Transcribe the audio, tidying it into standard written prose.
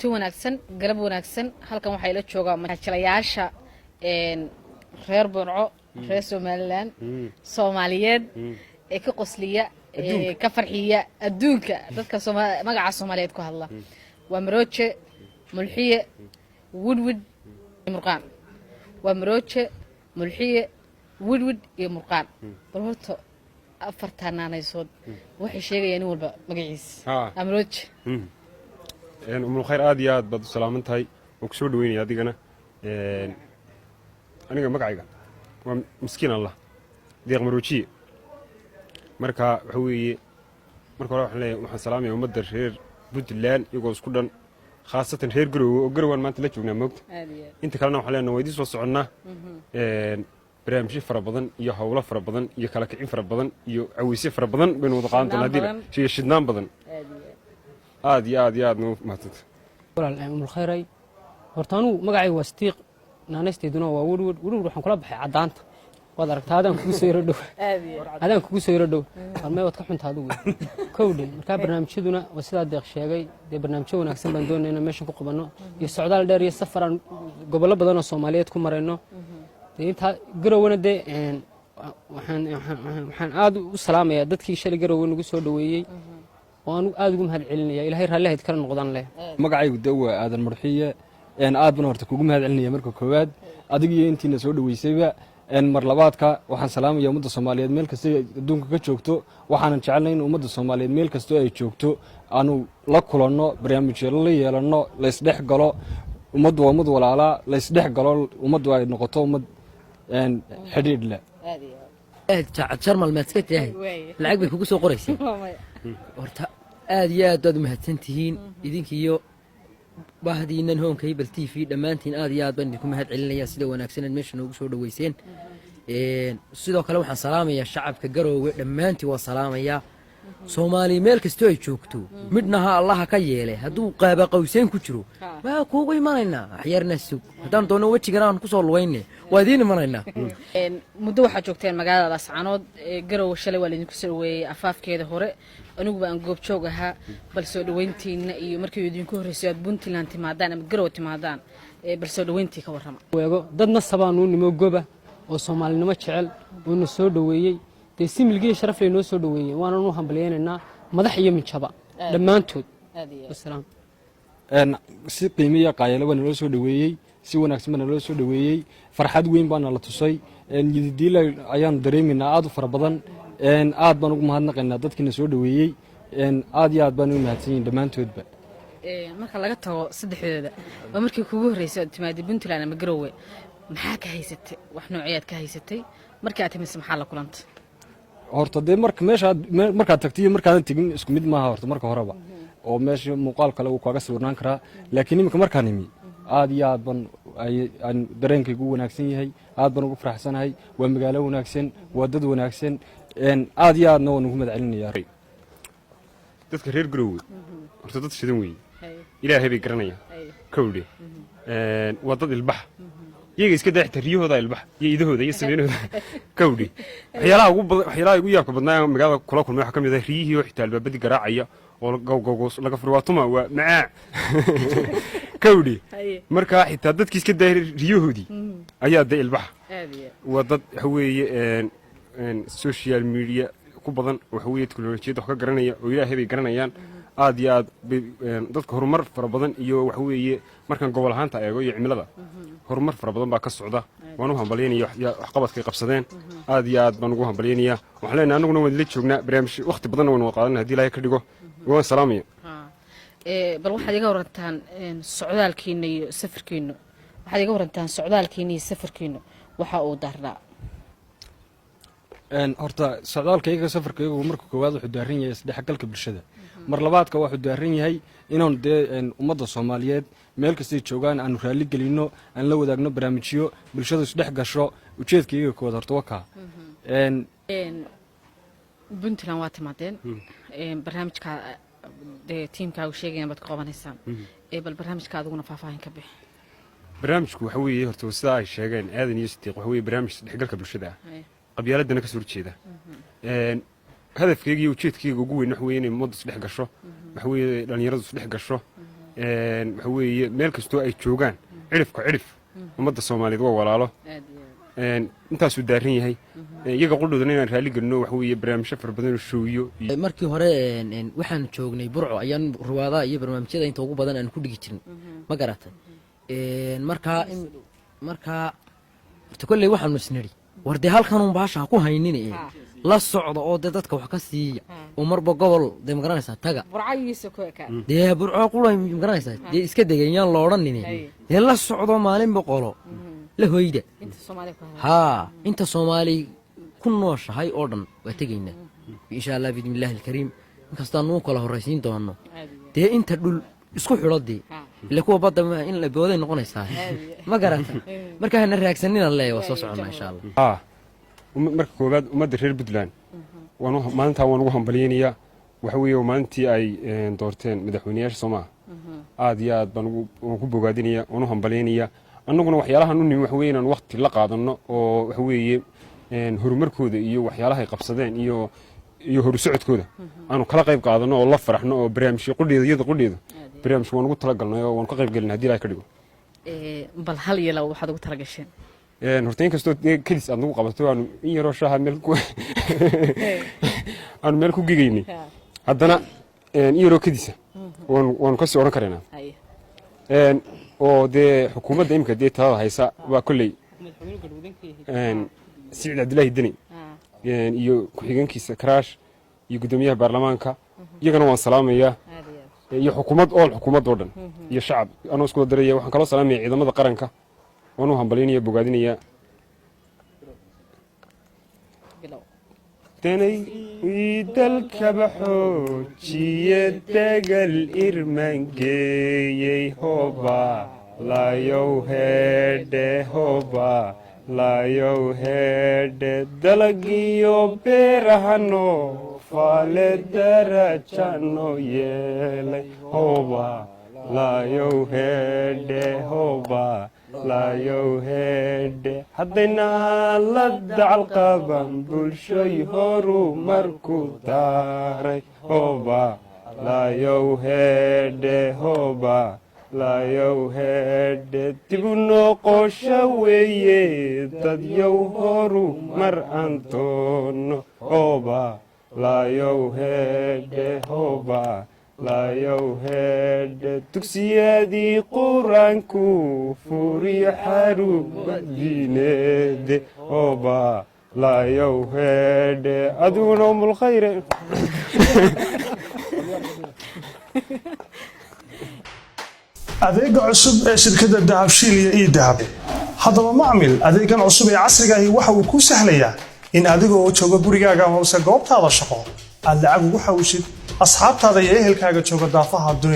ti wanaagsan galab wanaagsan halkan waxay la joogaa majaajalayaasha reer Burco reer Somaliland Soomaaliyeed ee ka qosliya ka farxiya adduunka dadka magaca Soomaaliyeed ku hadla waa Marooje Mulxiye Woodwood Murqaan waa Marooje Mulxiye Woodwood iyo Murqaan bal horta afartaanaanaysood waxay sheegayaan in walba magaciisa Marooje أم الخير عادي عاد بدو سلامن تاي وكسور دويني هذي جنا أنا جم مقعيقة ومسكين الله ديق مروتشي مركا هوي مركا راح لي وحن سلامي ومدر هير بودلان يقول سكودن خاصة هير جروان ما أنت لا تجونا موت أنت كلامنا وحلينا ويديس وصعنا برامجي فربضن يا هولا فربضن يا كلاكين فربضن يا عويسي فربضن بين وضقان تناديل شيء شدنان بدن aad noo mahadsan walaal umul khayray hortaanu magacay waa Stiiq naanasteeduna waa Woodwood waxaan kula baxay cadaanta wad aragtaa adaan kugu soo yaro dhow halmay wad ka xuntaa adigu kowdin marka barnaamijyaduna waa sida deeq sheegay barnaamijyo wanaagsan baan doonaynaa meeshan ku qabano iyo socdaal dheer iyo safaran gobollo badan oo Soomaaliyeed ku marayno inta garowana waxaan aad u salaamayaa dadkii shalay garowana ugu soo dhaweeyay وأنا أدقم هالعلنية إلى هاي رالله يتكلم نقدان له. مقعي ودوا هذا المرحية إن آد بنورتك وقوم هالعلنية مركو كواد أدقي أنتي نسود ويسيبه إن مرلباتك وحن سلام يا مدة الصومالية ملك سي دونك كشوكتو وحن نشعلين ومدة الصومالية ملك استوى يشوكتو أنو لكلنا بريامج اللي يلنا ليسدح قلا ومد ولا لا ليسدح قلا ومد نقطة ومد إن حديد لا. شرم المسكت هاي العقب يكون سوق قريسي. ورتا آديات داد مهتنتهين إذنك يو باهدين إنهم كيبل تيفي دمانتين آديات بندكم مهت علنيا سيدا وناكسين المشن وقصور دويسين سيدا وكلاو حان سلامي يا الشعب كقروا دمانتي وسلامي يا سومالي ميلك استوي تشوكتو مدنها الله كيالي هدو قابا قوسين كترو ما كوغي مانينا حيارنا السوق هدان دونو وجه قران كسور لويني وادين مانينا muddo waxaa joogteen magaalada Lascaanood garow shalay waa idinku soo weeyay afaafkeeda hore anigu baan goob joog ahaa bal soo dhaweyntiina iyo markii idinku horeysay aad Puntland timaadaan ama garow timaadaan bal soo dhaweyntii ka warrama weego dadna sabaan uu nimo goba oo Soomaalinimo jecel oo soo dhaweeyay similgii sharaf leh noo soo dhaweeyay waana u hambalyeynaa madax iyo minjaba dhamaantood wasalaam si qiimiya qaayalo wana loo soo dhaweeyay si wanaagsan bana loo soo dhaweeyay farxad weyn baana la tusay yiddiila ayaan dareeminaa aad u fara badan aad baan ugu mahadnaqaynaa dadkina soo dhaweeyay aad iyo aad baan u mahadsanyiin dhamaantoodba marka laga tago saddexdeeda waa markii kugu horeysay aad timaadid Puntland ama Garowe maxaa ka haysatay wax noocyad ka haysatay markii aad timaysay maxaa la kulantay horta de marka tagtiyo marka aan tagin isku mid maaha horta marka horeba oo meesha muuqaal kale uu kaaga sawirnaan karaa laakiin imika markaan nimi aad iyo aad ban aan dareenkaygu wanaagsan yahay aad ban ugu faraxsanahay waa magaalo wanaagsan waa dad wanaagsan aad iyo aadna waan ugu madcelinayaa dadka reer Garowe horta dad shidan weey ilaahay bay garanayaan kowde waa dad ilbax iyaga iska daahta riyahooda ilbax iyo idahooda iyo sameynooda kowde waxyaalaha ugu yaabka badnaa magaalada kula kulmay waxa kamid ah riyihii oo xitaa albaabadii garaacaya oo gowgowgos laga furwaatuma waa macaa kowde marka xitaa dadkii iska daahir riyahoodii ayaa da ilbax waa dad haweeye social media ku badan waxa weeye teknolojiyadda wax ka garanaya oo ilaahay bay garanayaan aad iyo aad dadka horumar fara badan iyo waxa weeye markaan gobol ahaanta eego iyo cimilada horumar fara badan baa ka socda waan u hambalyeynaya wax qabadkay qabsadeen aad iyo aad baan ugu hambalyeynayaa waxaan leenahay anaguna waan la joognaa barnaamij waqti badan waan qaadanaa haddii ilaahay ka dhigo waan salaamaya bal waxaad iga warantaan socdaalkiina iyo safarkiina waxaad iga warantaan socdaalkiina iyo safarkiina waxa uu darnaa horta socdaalkayga safarkaygu marka koowaad wuxuu daaran yahay isdhexgalka bulshada mar labaadka wuxuu daaran yahay inaan dee ummadda Soomaaliyeed meel kasta joogaan aanu raali gelino aan la wadaagno barnaamijyo bulshada isdhex gasho ujeedkayga koowaad horta waka Puntland waa timaadeen barnaamijka tiimkaagu sheegayaan baad ka qabanaysaan bal barnaamijka aduguna faahfaahin ka bixi barnaamijku waxa weeye horta sida ay sheegeen aadan iyo Stiiq waxa weeye barnaamij isdhexgalka bulshada qabyaaladana ka soo horjeeda hadafkayga iyo ujeedkayga ugu weyn waxa weeye inay ummaddu isdhex gasho waxa weeye dhalinyaradu isdhex gasho waxa weeye meel kastoo ay joogaan cirifka cirif ummadda soomaaliyeed waa walaalo intaasuu daaran yahay iyaga qudhoodana inaan raalli gelino waxa weeye barnaamijyo fara badan oo shooyo markii hore waxaan joognay burco ayaan ruwaadaha iyo barnaamijyada inta ugu badan aan ku dhigi jirin ma garatay markaa horta kolley waxaanu isnidhi war dee halkanuun baasha ha ku haynin la socda oo dee dadka wax ka siiya oo marba gobol dee magaranaysaa taga dee burco qura magaranaysaa dee iska degayaan lo odhanin dee la socdo maalin boqolo la hoyda haa inta soomaali ku nooshahay oo dhan waa tegaynaa insha allah biidnillaahi alkariim inkastaan nuu kala horraysiin doono dee inta dhul isku xidho dee ile kuwa badda in la booday noqonaysaa ma garata marka hana raagsanina leeya waa soo soconnaa insha allah marka koowaad ummadda reer puntland maalintaa waan ugu hambalyaynayaa waxa weeye maalintii ay doorteen madaxweyneyaasha soomaha aad iyo aad baan ku bogaadinaya waan u hambalyaynayaa annaguna waxyaalahan u nimi waxa weye inaan waqti la qaadanno oo waxa weeye horumarkooda iyo waxyaalahay qabsadeen iyo horu socodkooda aanu kala qayb qaadanno oo la faraxno oo barnaamijyo qudheeda barnaamij waan ugu talagalnay oo waan ka qayb gelin haddii ilahay ka dhigo bal hal iyo laba waxaad ugu talagasheen horta in kastoo kadis aad nagu qabato aanu in yaroo shaaha aanu meel ku gegaynay haddana in yaroo kadisa waanu kasii odhan karaynaa oo dee xukuumadda imika dee talada haysa waa kolley siciid cabdilaahi deni iyo ku-xigeenkiisa karaash iyo guddoomiyaha baarlamaanka iyagana waan salaamayaa iyo xukuumad xukuumadd oo dhan iyo shacab anoo isku daraya waxaan kaloo salaamaya ciidamada qaranka waan u hambalyaynaya bogaadinayaa danay dalkaba xoojiye dagal irmangeeyey hoba layow heedhe hoba layow heedhe dalagiyo beerahano faale darajano yeelay hoba layow heedhe hoba layow heedhe haddaynaan la dacal qaban bulshoy horu marku daaray hoba layow heedhe hoba layow heedhe dibu noqosho weeye dadyow horu mar aan doono hoba layow heedhe hoba layow heedhe dugsiyadii qur-aanku furiyo xarubadiineede hoba layow heedhe adiguna umulkhayre adeega cusub ee shirkadda dahabshiil iyo idahab haddaba macmil adeegan cusub ee casriga ahi waxa uu kuu sahlayaa in adiga oo jooga gurigaaga hoose goobtaada shaqo aad lacag ugu xawishid asxaabtaada iyo ehelkaaga jooga daafaha dunida